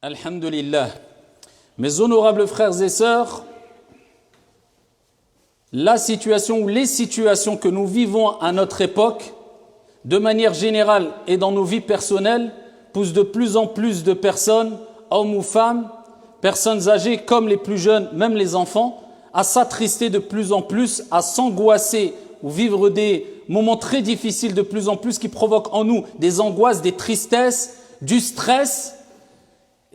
Alhamdulillah. Mes honorables frères et sœurs, la situation ou les situations que nous vivons à notre époque, de manière générale et dans nos vies personnelles, poussent de plus en plus de personnes, hommes ou femmes, personnes âgées comme les plus jeunes, même les enfants, à s'attrister de plus en plus, à s'angoisser ou vivre des moments très difficiles de plus en plus qui provoquent en nous des angoisses, des tristesses, du stress.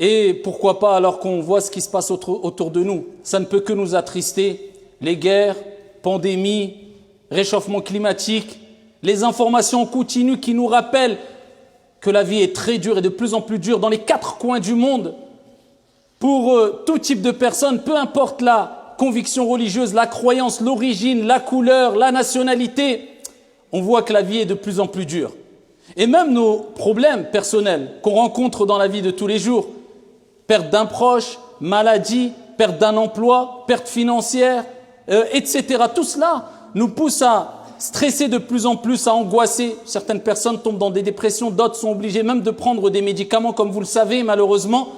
Et pourquoi pas, alors qu'on voit ce qui se passe autour de nous, ça ne peut que nous attrister. Les guerres, pandémies, réchauffement climatique, les informations continues qui nous rappellent que la vie est très dure et de plus en plus dure dans les 4 coins du monde. Pour tout type de personnes, peu importe la conviction religieuse, la croyance, l'origine, la couleur, la nationalité, on voit que la vie est de plus en plus dure. Et même nos problèmes personnels qu'on rencontre dans la vie de tous les jours, perte d'un proche, maladie, perte d'un emploi, perte financière, etc. Tout cela nous pousse à stresser de plus en plus, à angoisser. Certaines personnes tombent dans des dépressions, d'autres sont obligées même de prendre des médicaments, comme vous le savez, malheureusement.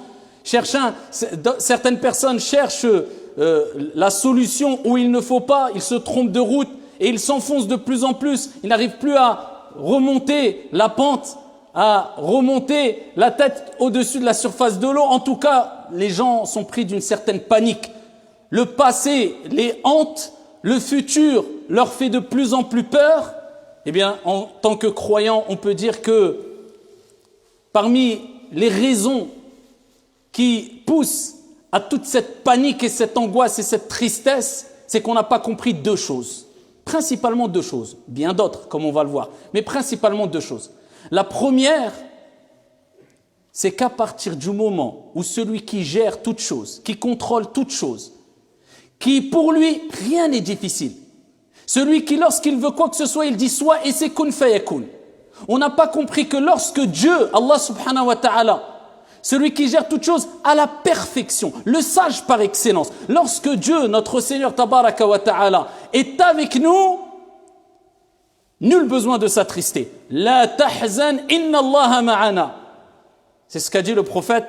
Certaines personnes cherchent la solution où il ne faut pas, ils se trompent de route et ils s'enfoncent de plus en plus. Ils n'arrivent plus à remonter la pente, à remonter la tête au-dessus de la surface de l'eau. En tout cas, les gens sont pris d'une certaine panique. Le passé les hante, le futur leur fait de plus en plus peur. Eh bien, en tant que croyant, on peut dire que parmi les raisons qui poussent à toute cette panique et cette angoisse et cette tristesse, c'est qu'on n'a pas compris 2 choses. Principalement 2 choses. Bien d'autres, comme on va le voir. Mais principalement 2 choses. La première, c'est qu'à partir du moment où celui qui gère toute chose, qui contrôle toute chose, qui pour lui, rien n'est difficile, celui qui lorsqu'il veut quoi que ce soit, il dit soit et c'est kun fayakun. On n'a pas compris que lorsque Dieu, Allah subhanahu wa ta'ala, celui qui gère toute chose à la perfection, le sage par excellence, lorsque Dieu, notre Seigneur tabaraka wa ta'ala, est avec nous, nul besoin de s'attrister. La tahzan inna Allah ma'ana. C'est ce qu'a dit le prophète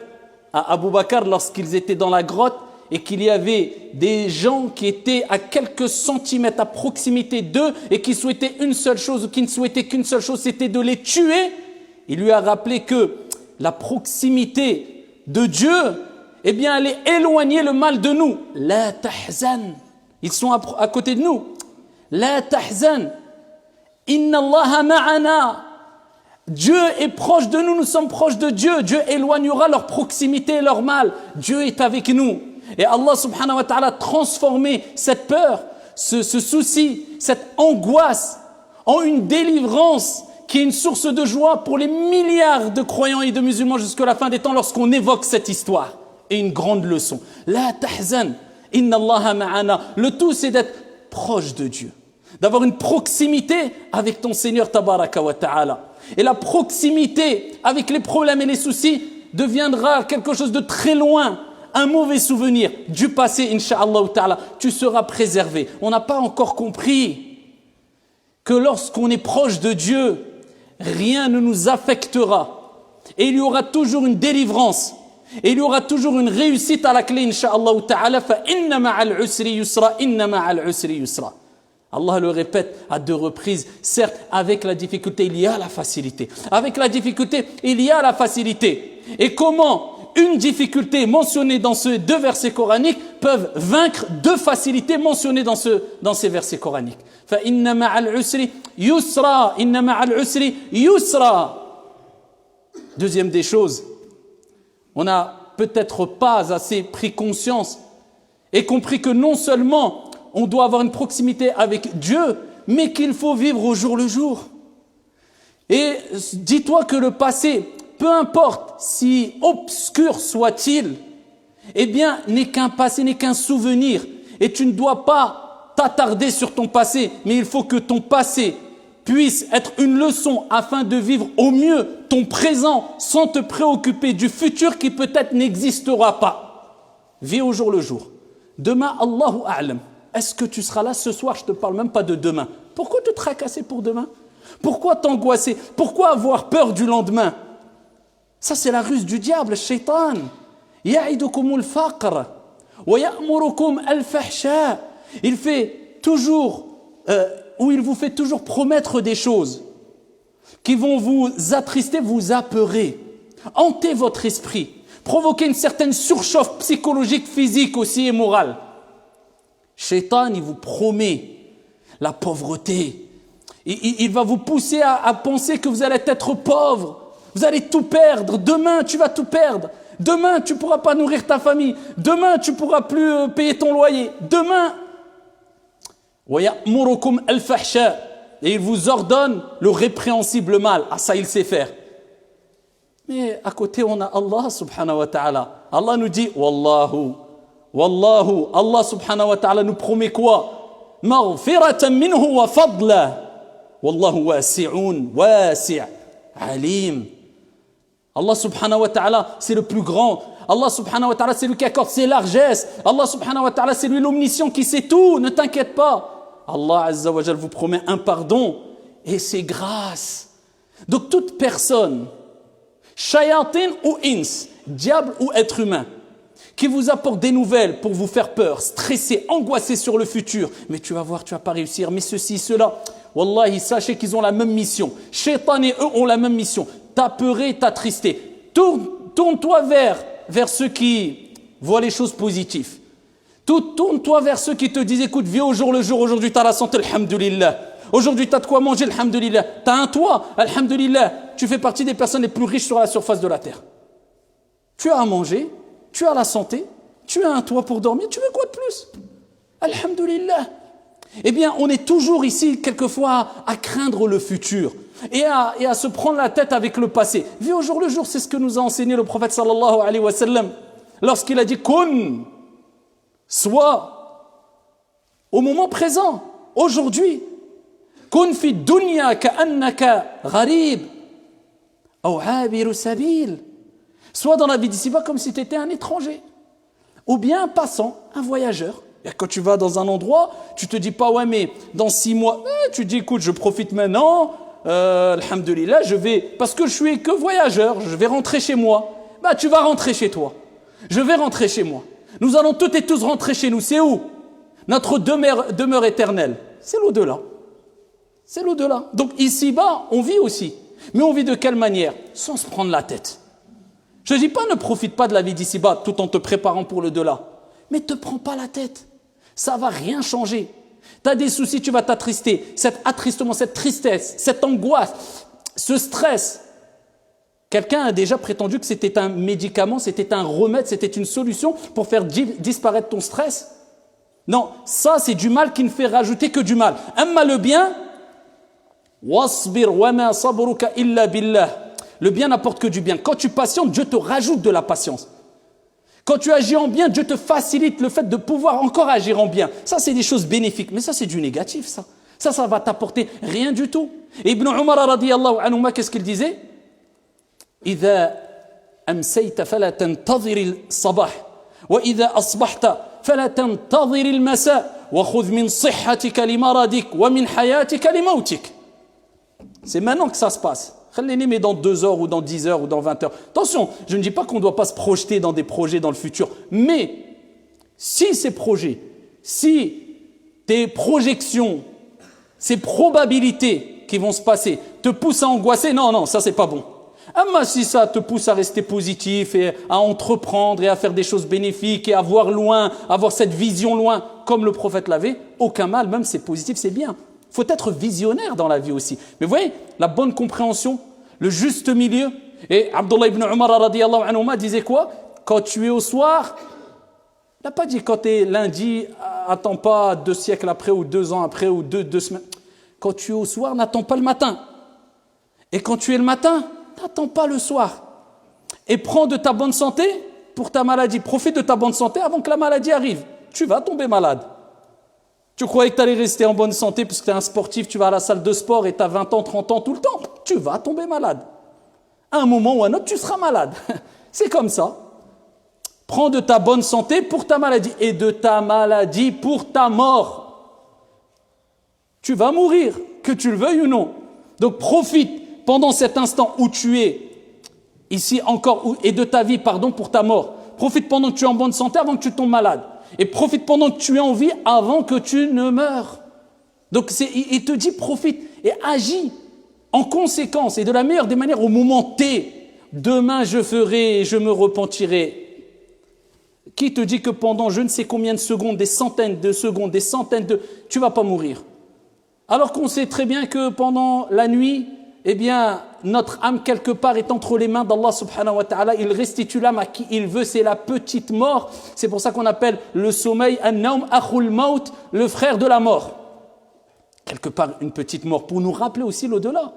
à Abu Bakr lorsqu'ils étaient dans la grotte et qu'il y avait des gens qui étaient à quelques centimètres à proximité d'eux et qui souhaitaient une seule chose ou qui ne souhaitaient qu'une seule chose, c'était de les tuer. Il lui a rappelé que la proximité de Dieu, eh bien, elle est éloignée le mal de nous. La tahzan. Ils sont à côté de nous. La tahzan. Inna Allah ma'ana. Dieu est proche de nous, nous sommes proches de Dieu. Dieu éloignera leur proximité et leur mal. Dieu est avec nous. Et Allah subhanahu wa ta'ala a transformé cette peur, ce souci, cette angoisse en une délivrance qui est une source de joie pour les milliards de croyants et de musulmans jusqu'à la fin des temps lorsqu'on évoque cette histoire. Et une grande leçon. La tahzan, inna Allah ma'ana. Le tout, c'est d'être proche de Dieu. D'avoir une proximité avec ton Seigneur tabaraka wa ta'ala. Et la proximité avec les problèmes et les soucis deviendra quelque chose de très loin, un mauvais souvenir du passé, incha'Allah ta'ala. Tu seras préservé. On n'a pas encore compris que lorsqu'on est proche de Dieu, rien ne nous affectera. Et il y aura toujours une délivrance. Et il y aura toujours une réussite à la clé, incha'Allah ta'ala. Fa inna ma'al usri yusra, inna ma'al usri yusra. Allah le répète à 2 reprises. Certes, avec la difficulté, il y a la facilité. Avec la difficulté, il y a la facilité. Et comment une difficulté mentionnée dans ces 2 versets coraniques peuvent vaincre 2 facilités mentionnées dans ces versets coraniques. Fa inna ma'al usri yusra, inna ma'al usri yusra. Deuxième des choses, on n'a peut-être pas assez pris conscience et compris que non seulement on doit avoir une proximité avec Dieu, mais qu'il faut vivre au jour le jour. Et dis-toi que le passé, peu importe si obscur soit-il, eh bien, n'est qu'un passé, n'est qu'un souvenir. Et tu ne dois pas t'attarder sur ton passé, mais il faut que ton passé puisse être une leçon afin de vivre au mieux ton présent sans te préoccuper du futur qui peut-être n'existera pas. Vis au jour le jour. Demain, Allahu a'lam. Est-ce que tu seras là ce soir? Je ne te parle même pas de demain. Pourquoi te tracasser pour demain? Pourquoi t'angoisser? Pourquoi avoir peur du lendemain? Ça, c'est la ruse du diable, le shaitan. يعدكم الفقر ويأمركم الفحشاء. Il fait toujours, ou il vous fait toujours promettre des choses qui vont vous attrister, vous apeurer, hanter votre esprit, provoquer une certaine surchauffe psychologique, physique aussi et morale. Shaitan, il vous promet la pauvreté. Il va vous pousser à penser que vous allez être pauvre. Vous allez tout perdre. Demain, tu vas tout perdre. Demain, tu ne pourras pas nourrir ta famille. Demain, tu ne pourras plus payer ton loyer. Demain, et il vous ordonne le répréhensible mal. Ah, ça, il sait faire. Mais à côté, on a Allah subhanahu wa ta'ala. Allah nous dit, Wallahu, Wallahu, Allah subhanahu wa ta'ala nous promet quoi? Maghfiratan minhu wa fadla. Wallahu wasi'un, wasi' alim. Allah subhanahu wa ta'ala, c'est le plus grand. Allah subhanahu wa ta'ala, c'est lui qui accorde ses largesses. Allah subhanahu wa ta'ala, c'est lui l'omniscient qui sait tout. Ne t'inquiète pas. Allah azza wa jal vous promet un pardon et c'est grâce. Donc toute personne, shayatin ou ins, diable ou être humain, qui vous apporte des nouvelles pour vous faire peur, stresser, angoisser sur le futur. Mais tu vas voir, tu vas pas réussir. Mais ceci, cela. Wallahi, sachez qu'ils ont la même mission. Shaitan et eux ont la même mission. T'apeurer, t'attrister. Tourne-toi vers ceux qui voient les choses positives. Tourne-toi vers ceux qui te disent, écoute, vis au jour le jour. Aujourd'hui, tu as la santé, alhamdulillah. Aujourd'hui, tu as de quoi manger, alhamdulillah. Tu as un toit, alhamdulillah. Tu fais partie des personnes les plus riches sur la surface de la terre. Tu as à manger, tu as la santé, tu as un toit pour dormir. Tu veux quoi de plus? Alhamdulillah. Eh bien, on est toujours ici, quelquefois, à craindre le futur et à se prendre la tête avec le passé. Vis au jour le jour, c'est ce que nous a enseigné le prophète sallallahu alayhi wa sallam lorsqu'il a dit « Kun » soit au moment présent, aujourd'hui. « Kun fi dunya ka'annaka gharib aw abiru sabil » soit dans la vie d'ici-bas comme si tu étais un étranger ou bien un passant, un voyageur. Et quand tu vas dans un endroit, tu te dis pas, ouais, mais dans 6 mois, tu dis, écoute, je profite maintenant, alhamdulillah, parce que je suis que voyageur, je vais rentrer chez moi. Bah, tu vas rentrer chez toi. Je vais rentrer chez moi. Nous allons toutes et tous rentrer chez nous. C'est où? Notre demeure éternelle. C'est l'au-delà. C'est l'au-delà. Donc ici-bas, on vit aussi. Mais on vit de quelle manière? Sans se prendre la tête. Je ne dis pas, ne profite pas de la vie d'ici-bas tout en te préparant pour le delà. Mais ne te prends pas la tête. Ça ne va rien changer. Tu as des soucis, tu vas t'attrister. Cet attristement, cette tristesse, cette angoisse, ce stress. Quelqu'un a déjà prétendu que c'était un médicament, c'était un remède, c'était une solution pour faire disparaître ton stress. Non, ça c'est du mal qui ne fait rajouter que du mal. Amma le bien, wasbir wa ma sabruka illa billah. Le bien n'apporte que du bien. Quand tu patientes, Dieu te rajoute de la patience. Quand tu agis en bien, Dieu te facilite le fait de pouvoir encore agir en bien. Ça, c'est des choses bénéfiques. Mais ça, c'est du négatif, ça. Ça va t'apporter rien du tout. Et Ibn Umar, radiyallahu anhu, qu'est-ce qu'il disait? إذا أمسيت فلا تنتظر الصباح وإذا أصبحت فلا تنتظر المساء وخذ من صحتك لمرضك ومن حياتك لموتك. C'est maintenant que ça se passe. Mais dans 2 heures ou dans 10 heures ou dans 20 heures. Attention, je ne dis pas qu'on ne doit pas se projeter dans des projets dans le futur. Mais si ces projets, si tes projections, ces probabilités qui vont se passer te poussent à angoisser, non, ça c'est pas bon. Mais si ça te pousse à rester positif et à entreprendre et à faire des choses bénéfiques et à voir loin, avoir cette vision loin, comme le prophète l'avait, aucun mal, même c'est positif, c'est bien. Il faut être visionnaire dans la vie aussi. Mais vous voyez, la bonne compréhension, le juste milieu. Et Abdullah ibn Umar radiyallahu anhu disait quoi? Quand tu es au soir, il n'a pas dit quand tu es lundi, attends pas 2 siècles après ou 2 ans après ou 2 semaines. Quand tu es au soir, n'attends pas le matin. Et quand tu es le matin, n'attends pas le soir. Et prends de ta bonne santé pour ta maladie. Profite de ta bonne santé avant que la maladie arrive. Tu vas tomber malade. Tu croyais que tu allais rester en bonne santé parce que tu es un sportif, tu vas à la salle de sport et tu as 20 ans, 30 ans tout le temps. Tu vas tomber malade. À un moment ou à un autre, tu seras malade. C'est comme ça. Prends de ta bonne santé pour ta maladie et de ta maladie pour ta mort. Tu vas mourir, que tu le veuilles ou non. Donc profite pendant cet instant où tu es ici encore et de ta vie, pour ta mort. Profite pendant que tu es en bonne santé avant que tu tombes malade. Et profite pendant que tu es en vie avant que tu ne meurs. Donc il te dit profite et agis en conséquence et de la meilleure des manières au moment T. Demain je ferai et je me repentirai. Qui te dit que pendant je ne sais combien de secondes, des centaines de secondes, des centaines de... Tu ne vas pas mourir. Alors qu'on sait très bien que pendant la nuit, eh bien, notre âme quelque part est entre les mains d'Allah subhanahu wa ta'ala. Il restitue l'âme à qui il veut, c'est la petite mort. C'est pour ça qu'on appelle le sommeil an-nawm akhul maut, le frère de la mort. Quelque part une petite mort pour nous rappeler aussi l'au-delà.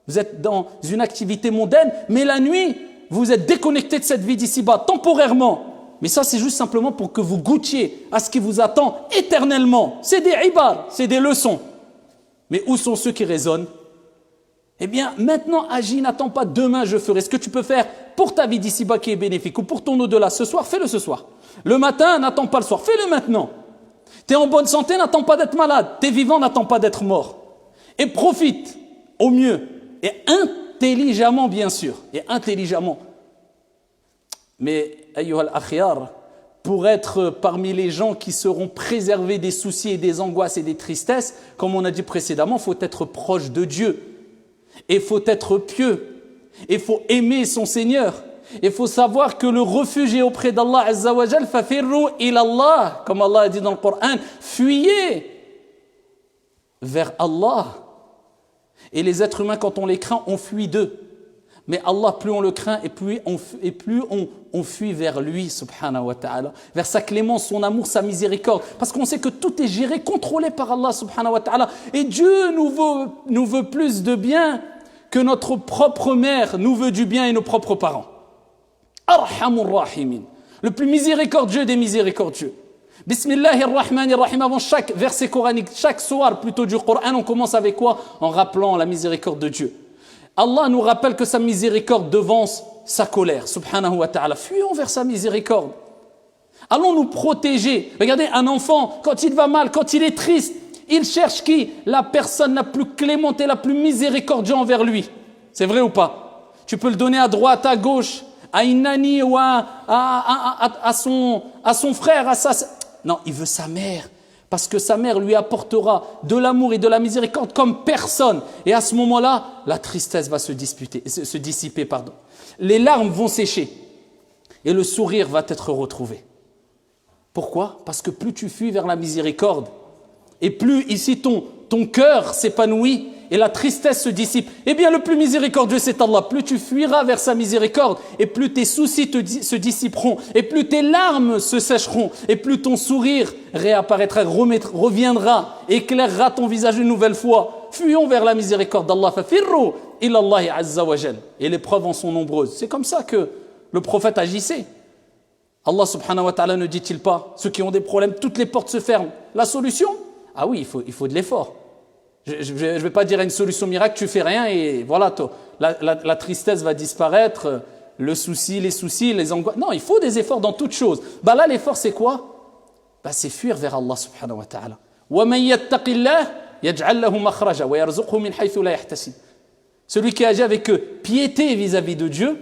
Vous êtes dans une activité mondaine, mais la nuit, vous êtes déconnecté de cette vie d'ici-bas, temporairement. Mais ça, c'est juste simplement pour que vous goûtiez à ce qui vous attend éternellement. C'est des ibar, c'est des leçons. Mais où sont ceux qui raisonnent? Eh bien, maintenant, agis, n'attends pas demain, je ferai. Ce que tu peux faire pour ta vie d'ici-bas qui est bénéfique ou pour ton au-delà ce soir, fais-le ce soir. Le matin, n'attends pas le soir, fais-le maintenant. Tu es en bonne santé, n'attends pas d'être malade. Tu es vivant, n'attends pas d'être mort. Et profite au mieux et intelligemment, bien sûr. Et intelligemment. Mais, ayyuhal akhyar, pour être parmi les gens qui seront préservés des soucis et des angoisses et des tristesses, comme on a dit précédemment, il faut être proche de Dieu. Et il faut être pieux. Il faut aimer son Seigneur. Il faut savoir que le refuge est auprès d'Allah Azza wa Jal. Fafirru ilallah, comme Allah a dit dans le Coran. Fuyez vers Allah. Et les êtres humains, quand on les craint, on fuit d'eux. Mais Allah, plus on le craint et plus on fuit vers lui, subhanahu wa ta'ala, vers sa clémence, son amour, sa miséricorde. Parce qu'on sait que tout est géré, contrôlé par Allah, subhanahu wa ta'ala. Et Dieu nous veut plus de bien que notre propre mère nous veut du bien et nos propres parents. Arhamur rahimin, le plus miséricordieux des miséricordieux. Bismillahirrahmanirrahim. Avant chaque verset coranique, chaque soir plutôt du Coran, on commence avec quoi? En rappelant la miséricorde de Dieu. Allah nous rappelle que sa miséricorde devance sa colère, subhanahu wa ta'ala. Fuyons vers sa miséricorde. Allons nous protéger. Regardez, un enfant, quand il va mal, quand il est triste, il cherche qui? La personne la plus clémente et la plus miséricordieuse envers lui. C'est vrai ou pas? Tu peux le donner à droite, à gauche, à une nanny ou à son frère, à sa... Non, il veut sa mère. Parce que sa mère lui apportera de l'amour et de la miséricorde comme personne. Et à ce moment-là, la tristesse va se dissiper. Les larmes vont sécher. Et le sourire va être retrouvé. Pourquoi? Parce que plus tu fuis vers la miséricorde, et plus ici ton cœur s'épanouit, et la tristesse se dissipe. Eh bien, le plus miséricordieux, c'est Allah. Plus tu fuiras vers sa miséricorde, et plus tes soucis se dissiperont, et plus tes larmes se sécheront, et plus ton sourire réapparaîtra, reviendra, éclairera ton visage une nouvelle fois. Fuyons vers la miséricorde d'Allah. Fafirru ilallahi azza wa jal. Et les preuves en sont nombreuses. C'est comme ça que le prophète agissait. Allah subhanahu wa ta'ala ne dit-il pas, ceux qui ont des problèmes, toutes les portes se ferment. La solution? Ah oui, il faut de l'effort. Je ne vais pas dire une solution miracle, tu fais rien et voilà, la tristesse va disparaître, le souci, les angoisses. Non, il faut des efforts dans toutes choses. Bah là, l'effort, c'est quoi? Bah, c'est fuir vers Allah subhanahu wa ta'ala. وَمَنْ يَتَّقِ اللَّهِ يَجْعَلْ لَهُ مَخْرَجًا وَيَرْزُقْهُ مِنْ حَيْثُ لَا يَحْتَسِبُ. Celui qui agit avec piété vis-à-vis de Dieu,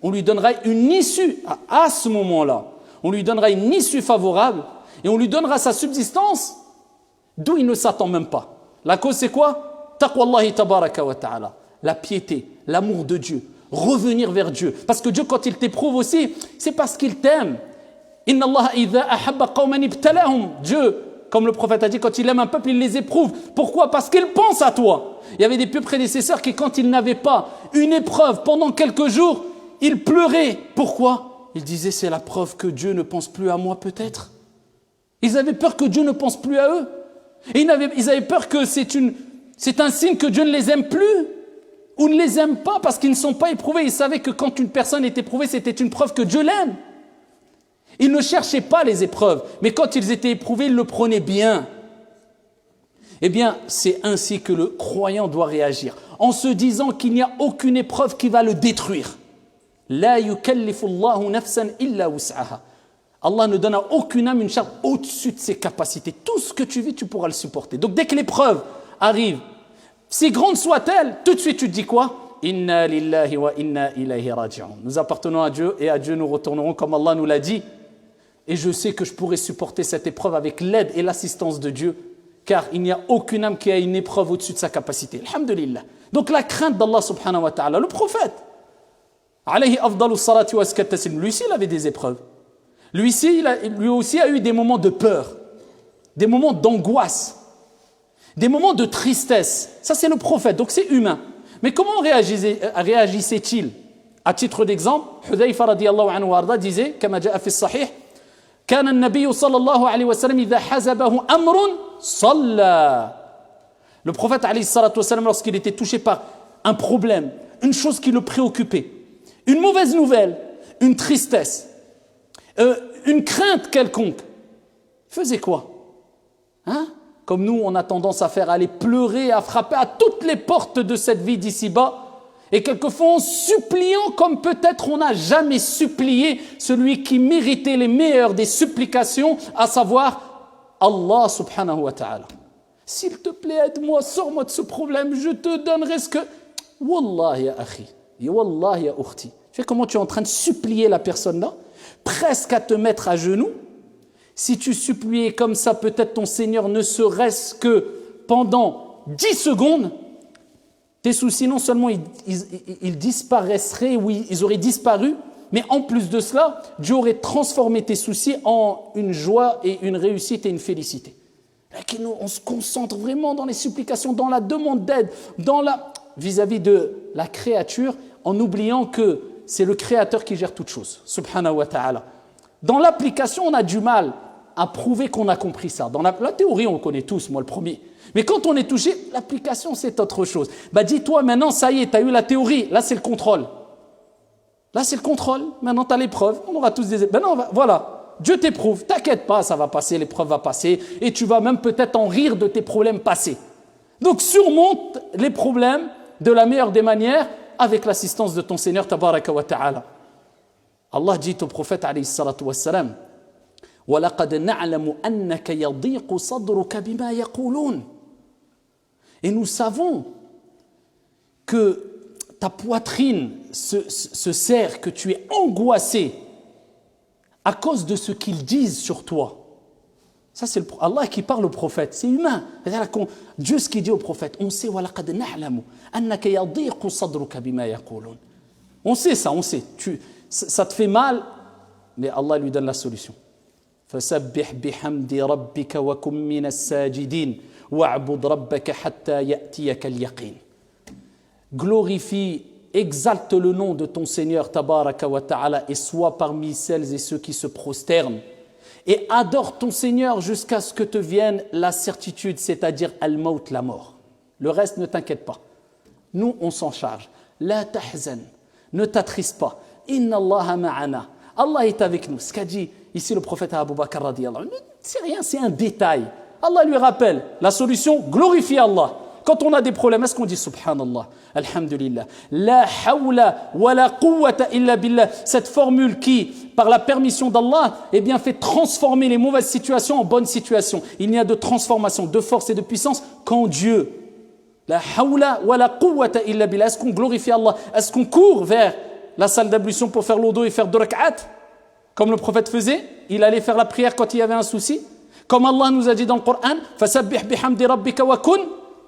on lui donnera une issue à ce moment-là. On lui donnera une issue favorable et on lui donnera sa subsistance d'où il ne s'attend même pas. La cause, c'est quoi? Taqwallahi tabaraka wa ta'ala. La piété, l'amour de Dieu. Revenir vers Dieu. Parce que Dieu, quand il t'éprouve aussi, c'est parce qu'il t'aime. Inna Allah idha ahabba qawman ibtalahum. Dieu, comme le prophète a dit, quand il aime un peuple, il les éprouve. Pourquoi? Parce qu'il pense à toi. Il y avait des pieux prédécesseurs qui, quand ils n'avaient pas une épreuve pendant quelques jours, ils pleuraient. Pourquoi? Ils disaient, c'est la preuve que Dieu ne pense plus à moi peut-être. Ils avaient peur que Dieu ne pense plus à eux. Et ils avaient peur que c'est un signe que Dieu ne les aime plus ou ne les aime pas parce qu'ils ne sont pas éprouvés. Ils savaient que quand une personne est éprouvée, c'était une preuve que Dieu l'aime. Ils ne cherchaient pas les épreuves, mais quand ils étaient éprouvés, ils le prenaient bien. Eh bien, c'est ainsi que le croyant doit réagir, en se disant qu'il n'y a aucune épreuve qui va le détruire. La yukallifu Allahu nafsan illa wus'aha. Allah ne donne à aucune âme une charge au-dessus de ses capacités. Tout ce que tu vis, tu pourras le supporter. Donc dès que l'épreuve arrive, si grande soit-elle, tout de suite tu te dis quoi? Inna lillahi wa inna ilayhi raji'un. Nous appartenons à Dieu et à Dieu nous retournerons comme Allah nous l'a dit. Et je sais que je pourrai supporter cette épreuve avec l'aide et l'assistance de Dieu, car il n'y a aucune âme qui a une épreuve au-dessus de sa capacité. Alhamdulillah. Donc la crainte d'Allah subhanahu wa ta'ala, le prophète, alayhi afdalu salati wa askat taslim, lui aussi il avait des épreuves. Lui aussi a eu des moments de peur, des moments d'angoisse, des moments de tristesse. Ça c'est le prophète, donc c'est humain. Mais comment réagissait-il? À titre d'exemple, Hudhayfa radiyallahu anhu warda disait, kama ja'a fi sahih, كان النبي صلى الله عليه وسلم إذا حزبه أمر صلى. Le prophète alayhi salatu wasalam, lorsqu'il était touché par un problème, une chose qui le préoccupait, une mauvaise nouvelle, une tristesse, une crainte quelconque, faisait quoi? Comme nous, on a tendance à faire, aller pleurer, à frapper à toutes les portes de cette vie d'ici-bas, et quelquefois en suppliant comme peut-être on n'a jamais supplié celui qui méritait les meilleures des supplications, à savoir Allah subhanahu wa ta'ala. S'il te plaît, aide-moi, sors-moi de ce problème, je te donnerai ce que... Wallah ya akhi, wallah ya ukhti. Tu sais comment tu es en train de supplier la personne là, presque à te mettre à genoux. Si tu suppliais comme ça, peut-être ton Seigneur ne serait-ce que pendant 10 secondes, tes soucis, non seulement ils disparaîtraient, oui, ils auraient disparu, mais en plus de cela, Dieu aurait transformé tes soucis en une joie et une réussite et une félicité. Nous, on se concentre vraiment dans les supplications, dans la demande d'aide, vis-à-vis de la créature, en oubliant que c'est le Créateur qui gère toutes choses, subhanahu wa ta'ala. Dans l'application, on a du mal à prouver qu'on a compris ça. Dans la théorie, on le connaît tous, moi le premier. Mais quand on est touché, l'application, c'est autre chose. Dis-toi maintenant, ça y est, tu as eu la théorie, là c'est le contrôle. Là c'est le contrôle, maintenant tu as l'épreuve, on aura tous des... Voilà, Dieu t'éprouve, t'inquiète pas, ça va passer, l'épreuve va passer, et tu vas même peut-être en rire de tes problèmes passés. Donc surmonte les problèmes de la meilleure des manières avec l'assistance de ton Seigneur, tabaraka wa ta'ala. Allah dit au prophète, alayhi salatu wassalam, وَلَقَدْ نَعْلَمُ أَنَّكَ يَضِيقُ صَدْرُكَ بِمَا يَقُولُونَ. Et nous savons que ta poitrine se serre, que tu es angoissé à cause de ce qu'ils disent sur toi. Ça, c'est Allah qui parle au prophète, c'est humain. Dieu, ce qu'il dit au prophète, on sait, وَلَقَدْ نَعْلَمُ أَنَّكَ يَضِيقُ صَدْرُكَ بِمَا يَقُولُونَ. On sait ça, on sait. Ça te fait mal, mais Allah lui donne la solution. فَسَبِّحْ بِحَمْدِ رَبِّكَ وَكُمْ مِنَ السَّاجِدِينَ وَاعْبُدْ رَبَّكَ حَتَّى يَأْتِيَكَ الْيَقِينَ. Glorifie, exalte le nom de ton Seigneur, tabaraka wa ta'ala, et sois parmi celles et ceux qui se prosternent. Et adore ton Seigneur jusqu'à ce que te vienne la certitude, c'est-à-dire al-maut, la mort. Le reste, ne t'inquiète pas. Nous, on s'en charge. La tahzan, ne t'attriste pas. Inna Allah ma'ana. Allah est avec nous. Ce qu'a dit ici le prophète Abu Bakr radiyallahu anhu, c'est rien, c'est un détail. Allah lui rappelle la solution, glorifie Allah. Quand on a des problèmes, est-ce qu'on dit subhanallah, alhamdulillah, la hawla wa la quwwata illa billah, cette formule qui, par la permission d'Allah, eh bien, fait transformer les mauvaises situations en bonnes situations. Il n'y a de transformation, de force et de puissance qu'en Dieu. La hawla wa la quwwata illa billah. Est-ce qu'on glorifie Allah? Est-ce qu'on court vers la salle d'ablution pour faire l'odo et faire 2 rak'at, comme le prophète faisait? Il allait faire la prière quand il y avait un souci. Comme Allah nous a dit dans le Coran, fasabbih bihamdi rabbika wa kun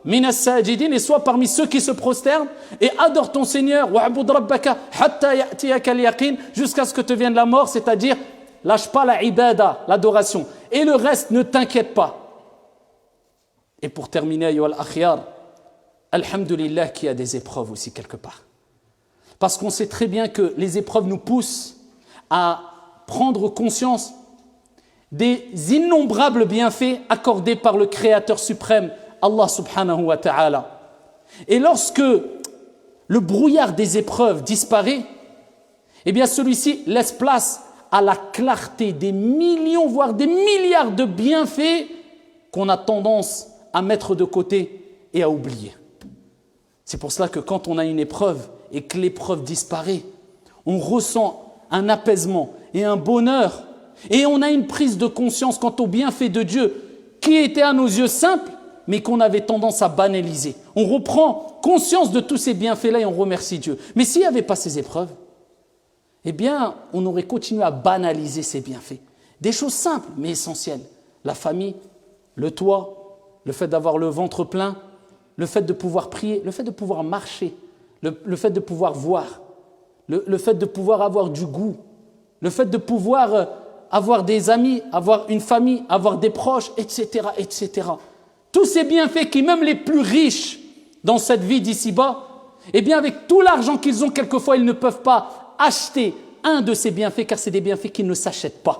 min as-sajidin, et sois parmi ceux qui se prosternent et adore ton Seigneur, wa'bud rabbaka hatta ya'tiyaka al-yaqin, jusqu'à ce que te vienne la mort, c'est-à-dire lâche pas la ibada, l'adoration, et le reste ne t'inquiète pas. Et pour terminer, ayyuha al-akhyar, alhamdulillah qu'il y a des épreuves aussi quelque part. Parce qu'on sait très bien que les épreuves nous poussent à prendre conscience des innombrables bienfaits accordés par le Créateur suprême, Allah subhanahu wa ta'ala. Et lorsque le brouillard des épreuves disparaît, eh bien celui-ci laisse place à la clarté des millions, voire des milliards de bienfaits qu'on a tendance à mettre de côté et à oublier. C'est pour cela que quand on a une épreuve et que l'épreuve disparaît, on ressent un apaisement et un bonheur, et on a une prise de conscience quant aux bienfaits de Dieu qui étaient à nos yeux simples, mais qu'on avait tendance à banaliser. On reprend conscience de tous ces bienfaits-là et on remercie Dieu. Mais s'il n'y avait pas ces épreuves, eh bien, on aurait continué à banaliser ces bienfaits. Des choses simples, mais essentielles. La famille, le toit, le fait d'avoir le ventre plein, le fait de pouvoir prier, le fait de pouvoir marcher, le fait de pouvoir voir, le fait de pouvoir avoir du goût, le fait de pouvoir avoir des amis, avoir une famille, avoir des proches, etc., etc. Tous ces bienfaits qui, même les plus riches dans cette vie d'ici-bas, eh bien, avec tout l'argent qu'ils ont, quelquefois, ils ne peuvent pas acheter un de ces bienfaits, car c'est des bienfaits qui ne s'achètent pas.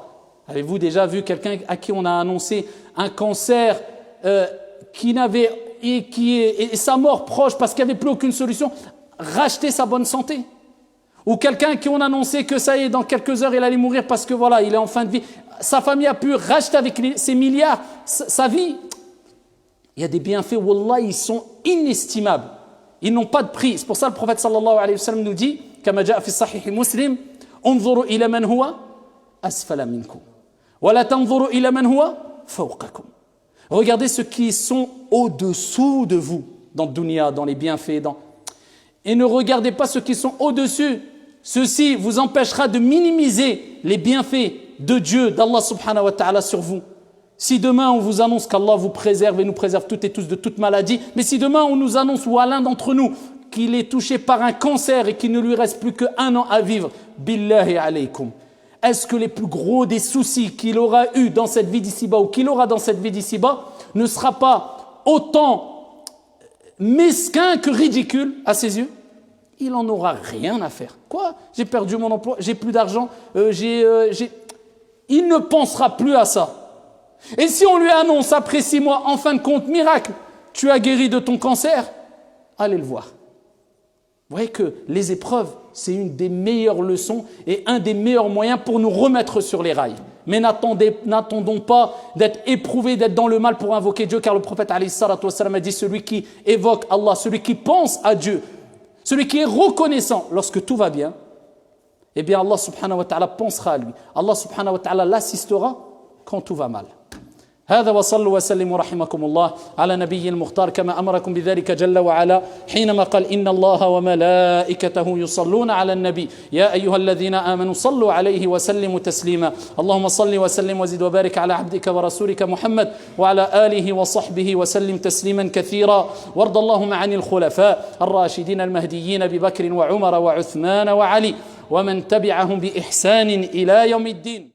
Avez-vous déjà vu quelqu'un à qui on a annoncé un cancer et sa mort proche parce qu'il n'y avait plus aucune solution, racheter sa bonne santé? Ou quelqu'un à qui on a annoncé que ça y est, dans quelques heures, il allait mourir parce que voilà, il est en fin de vie. Sa famille a pu racheter avec ses milliards sa vie. Il y a des bienfaits, wallah, ils sont inestimables. Ils n'ont pas de prix. C'est pour ça que le prophète sallallahu alayhi wa sallam nous dit, كما جاء في الصحيح مسلم, انظروا إلى من هو أسفل منكم ولا تنظروا إلى من هو فوقكم. Regardez ceux qui sont au-dessous de vous, dans le dunya, dans les bienfaits, et ne regardez pas ceux qui sont au-dessus. Ceci vous empêchera de minimiser les bienfaits de Dieu, d'Allah subhanahu wa ta'ala sur vous. Si demain on vous annonce qu'Allah vous préserve et nous préserve toutes et tous de toute maladie, mais si demain on nous annonce ou à l'un d'entre nous qu'il est touché par un cancer et qu'il ne lui reste plus qu'1 an à vivre, billahi alaykum, est-ce que les plus gros des soucis qu'il aura eu dans cette vie d'ici-bas ou qu'il aura dans cette vie d'ici-bas ne sera pas autant mesquin que ridicule à ses yeux? Il n'en aura rien à faire. Quoi? J'ai perdu mon emploi, j'ai plus d'argent, il ne pensera plus à ça. Et si on lui annonce après 6 mois, en fin de compte, miracle, tu as guéri de ton cancer, allez le voir. Vous voyez que les épreuves, c'est une des meilleures leçons et un des meilleurs moyens pour nous remettre sur les rails. Mais n'attendons pas d'être éprouvés, d'être dans le mal pour invoquer Dieu, car le prophète alayhi salatu wassalam a dit, celui qui évoque Allah, celui qui pense à Dieu, celui qui est reconnaissant lorsque tout va bien, eh bien Allah subhanahu wa ta'ala pensera à lui. Allah subhanahu wa ta'ala l'assistera quand tout va mal. هذا وصلوا وسلموا رحمكم الله على نبي المختار كما أمركم بذلك جل وعلا حينما قال إن الله وملائكته يصلون على النبي يا أيها الذين آمنوا صلوا عليه وسلموا تسليما اللهم صل وسلم وزد وبارك على عبدك ورسولك محمد وعلى آله وصحبه وسلم تسليما كثيرا وارض اللهم عن الخلفاء الراشدين المهديين أبي بكر وعمر وعثمان وعلي ومن تبعهم بإحسان إلى يوم الدين.